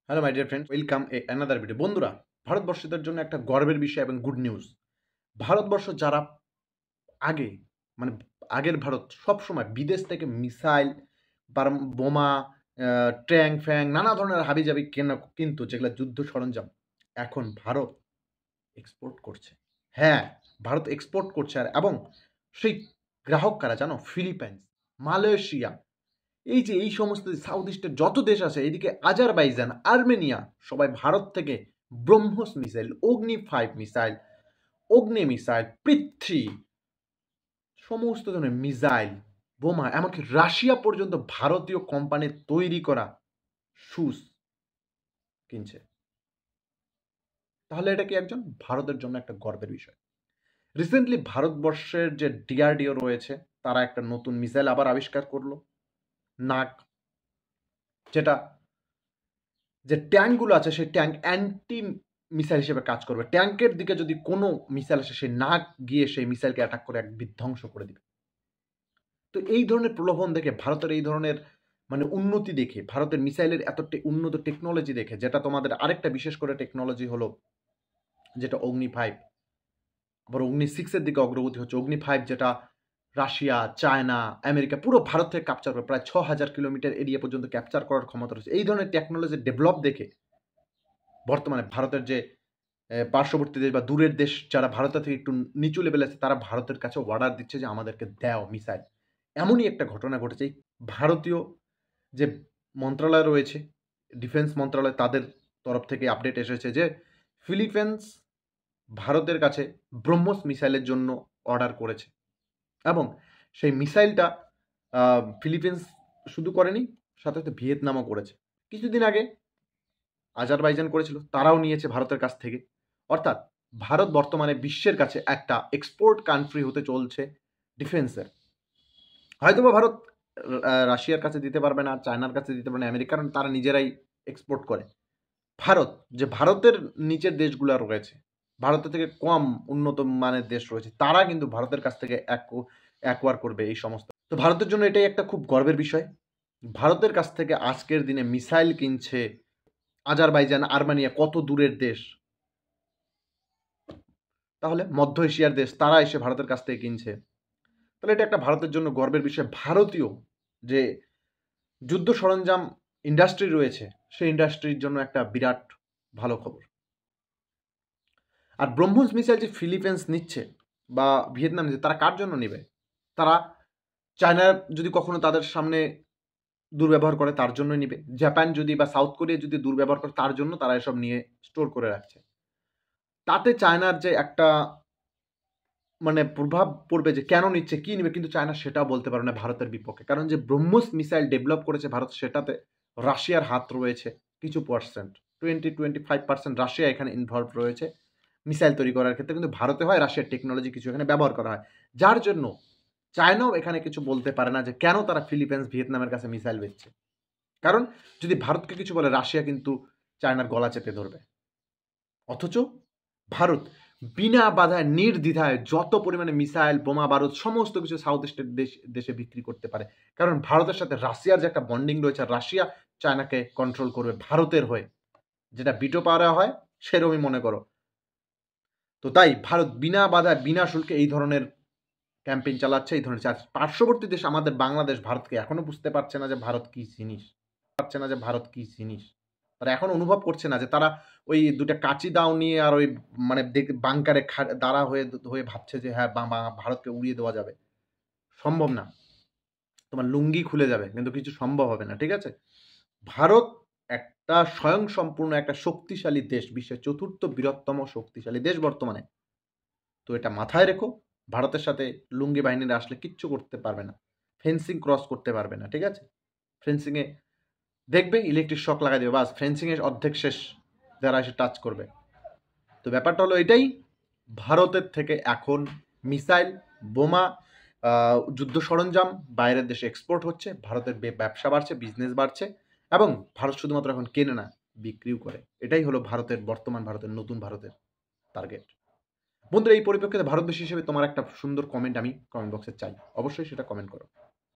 Hello my dear friend, welcome another video. বন্ধুরা, ভারতবর্ষীদের জন্য একটা গর্বের বিষয় এবং গুড নিউজ। ভারতবর্ষ যারা আগে মানে আগের ভারত সবসময় বিদেশ থেকে মিসাইল, বোমা, ট্যাং ফ্যাং নানা ধরনের হাবিজাবি কিন্তু যেগুলো যুদ্ধ সরঞ্জাম এখন ভারত এক্সপোর্ট করছে। হ্যাঁ, ভারত এক্সপোর্ট করছে এবং সেই গ্রাহক কারা জানো? ফিলিপাইন্স, মালয়েশিয়া, এই সমস্ত সাউথ ইস্টের যত দেশ আছে, এদিকে আজারবাইজান, আর্মেনিয়া, সবাই ভারত থেকে ব্রহ্মস মিসাইল, অগ্নি মিসাইল, পৃথ্বী, সমস্ত ধরনের মিসাইল, বোমা, এমনকি রাশিয়া পর্যন্ত ভারতীয় কোম্পানির তৈরি করা শুজ কিনছে। তাহলে এটা কি একজন ভারতের জন্য একটা গর্বের বিষয়। রিসেন্টলি ভারতবর্ষের যে ডিআরডিও রয়েছে, তারা একটা নতুন মিসাইল আবার আবিষ্কার করলো, নাগ, যেটা যে ট্যাঙ্কগুলো আছে সেই ট্যাঙ্ক অ্যান্টি মিসাইল হিসেবে কাজ করবে। ট্যাঙ্কের দিকে যদি কোনো মিসাইল আসে, সেই নাক গিয়ে সেই মিসাইলকে অ্যাটাক করে বিধ্বংস করে দিবে। তো এই ধরনের প্রলোভন দেখে, ভারতের এই ধরনের উন্নতি দেখে, ভারতের মিসাইলের এত উন্নত টেকনোলজি দেখে, যেটা তোমাদের আরেকটা বিশেষ করে টেকনোলজি হলো যেটা অগ্নি 5, আবার অগ্নি 6 এর দিকে অগ্রগতি হচ্ছে। অগ্নি 5 যেটা রাশিয়া, চায়না, আমেরিকা পুরো ভারত থেকে ক্যাপচার করে, প্রায় 6000 কিলোমিটার এরিয়া পর্যন্ত ক্যাপচার করার ক্ষমতা রয়েছে। এই ধরনের টেকনোলজি ডেভেলপ দেখে বর্তমানে ভারতের যে পার্শ্ববর্তী দেশ বা দূরের দেশ যারা ভারতের থেকে একটু নিচু লেভেলে আছে, তারা ভারতের কাছে অর্ডার দিচ্ছে যে আমাদেরকে দাও মিসাইল। এমনই একটা ঘটনা ঘটেছে। ভারতীয় যে মন্ত্রণালয় রয়েছে, ডিফেন্স মন্ত্রণালয়, তাদের তরফ থেকে আপডেট এসেছে যে ফিলিপাইন্স ভারতের কাছে ব্রহ্মস মিসাইলের জন্য অর্ডার করেছে এবং সেই মিসাইলটা ফিলিপিন্স শুধু করেনি, সাথে সাথে ভিয়েতনামও করেছে। কিছুদিন আগে আজারবাইজান করেছিল, তারাও নিয়েছে ভারতের কাছ থেকে। অর্থাৎ ভারত বর্তমানে বিশ্বের কাছে একটা এক্সপোর্ট কান্ট্রি হতে চলছে ডিফেন্সের। হয়তোবা ভারত রাশিয়ার কাছে দিতে পারবে না, চায়নার কাছে দিতে পারবে না, আমেরিকা, কারণ তারা নিজেরাই এক্সপোর্ট করে। ভারতের নিচের দেশগুলো রয়েছে, ভারতের থেকে কম উন্নত মানের দেশ রয়েছে, তারা কিন্তু ভারতের কাছ থেকে অ্যাকোয়ার করবে এই সমস্ত। তো ভারতের জন্য এটাই একটা খুব গর্বের বিষয়। ভারতের কাছ থেকে আজকের দিনে মিসাইল কিনছে আজারবাইজান, আর্মেনিয়া, কত দূরের দেশ, তাহলে মধ্য এশিয়ার দেশ, তারা এসে ভারতের কাছ থেকে কিনছে। তাহলে এটা একটা ভারতের জন্য গর্বের বিষয়। ভারতীয় যে যুদ্ধ সরঞ্জাম ইন্ডাস্ট্রি রয়েছে, সেই ইন্ডাস্ট্রির জন্য একটা বিরাট ভালো খবর। আর ব্রহ্মস মিসাইল যে ফিলিপাইন্স নিচ্ছে বা ভিয়েতনাম নিচ্ছে, তারা কার জন্য নেবে? তারা চায়নার যদি কখনো তাদের সামনে দুর্ব্যবহার করে, তার জন্যই নিবে। জাপান যদি বা সাউথ কোরিয়া যদি দুর্ব্যবহার করে, তার জন্য তারা এসব নিয়ে স্টোর করে রাখছে। তাতে চায়নার যে একটা প্রভাব পড়বে যে কেন নিচ্ছে, কি নিবে, কিন্তু চায়না সেটাও বলতে পারবে না ভারতের বিপক্ষে। কারণ যে ব্রহ্মস মিসাইল ডেভেলপ করেছে ভারত, সেটাতে রাশিয়ার হাত রয়েছে কিছু পার্সেন্ট, 20-25% রাশিয়া এখানে ইনভলভ রয়েছে মিসাইল তৈরি করার ক্ষেত্রে। কিন্তু ভারতে হয় রাশিয়ার টেকনোলজি কিছু এখানে ব্যবহার করা হয়, যার জন্য চায়নাও এখানে কিছু বলতে পারে না যে কেন তারা ফিলিপাইন্স, ভিয়েতনামের কাছে মিসাইল বেচছে। কারণ যদি ভারতকে কিছু বলে, রাশিয়া কিন্তু চায়নার গলা চেপে ধরবে। অথচ ভারত বিনা বাধায় নির্দ্বিধায় যত পরিমাণে মিসাইল, বোমা, বারুদ সমস্ত কিছু সাউথ ইস্টের দেশে বিক্রি করতে পারে। কারণ ভারতের সাথে রাশিয়ার যে একটা বন্ডিং রয়েছে, আর রাশিয়া চায়নাকে কন্ট্রোল করবে ভারতের হয়ে, যেটা বিটো পাওয়া হয় সেরকমই মনে করো। তো তাই ভারত বিনা বাধায় বিনা শুল্কে এই ধরনের ক্যাম্পেইন চালাচ্ছে, এই ধরনের পার্শ্ববর্তী দেশ আমাদের বাংলাদেশ ভারতকে এখনো বুঝতে পারছে না যে ভারত কি জিনিস। তারা এখন অনুভব করছে না যে তারা ওই দুটা কাচি দাও নিয়ে আর ওই বাংকারে দাঁড়া হয়ে ভাবছে যে হ্যাঁ ভারতকে উড়িয়ে দেওয়া যাবে। সম্ভব না। তোমার লুঙ্গি খুলে যাবে, কিন্তু কিছু সম্ভব হবে না। ঠিক আছে? ভারত একটা স্বয়ংসম্পূর্ণ একটা শক্তিশালী দেশ, বিশ্বের 4র্থ বৃহত্তম শক্তিশালী দেশ বর্তমানে। তো এটা মাথায় রেখো। ভারতের সাথে লুঙ্গি বাহিনীরা আসলে কিচ্ছু করতে পারবে না, ফেন্সিং ক্রস করতে পারবে না। ঠিক আছে? ফেন্সিংয়ে দেখবে ইলেকট্রিক শক লাগাই দেবে, বাস ফেন্সিংয়ের অর্ধেক শেষ যারা এসে টাচ করবে। তো ব্যাপারটা হলো এটাই, ভারতের থেকে এখন মিসাইল, বোমা, যুদ্ধ সরঞ্জাম বাইরের দেশে এক্সপোর্ট হচ্ছে, ভারতের ব্যবসা বাড়ছে, বিজনেস বাড়ছে, এবং ভারত শুধুমাত্র এখন কেনে না, বিক্রিও করে। এটাই হলো ভারতের নতুন ভারতের টার্গেট। বন্ধুরা, এই পরিপ্রেক্ষিতে ভারতবাসী হিসেবে তোমার একটা সুন্দর কমেন্ট আমি কমেন্ট বক্সে চাই, অবশ্যই সেটা কমেন্ট করো।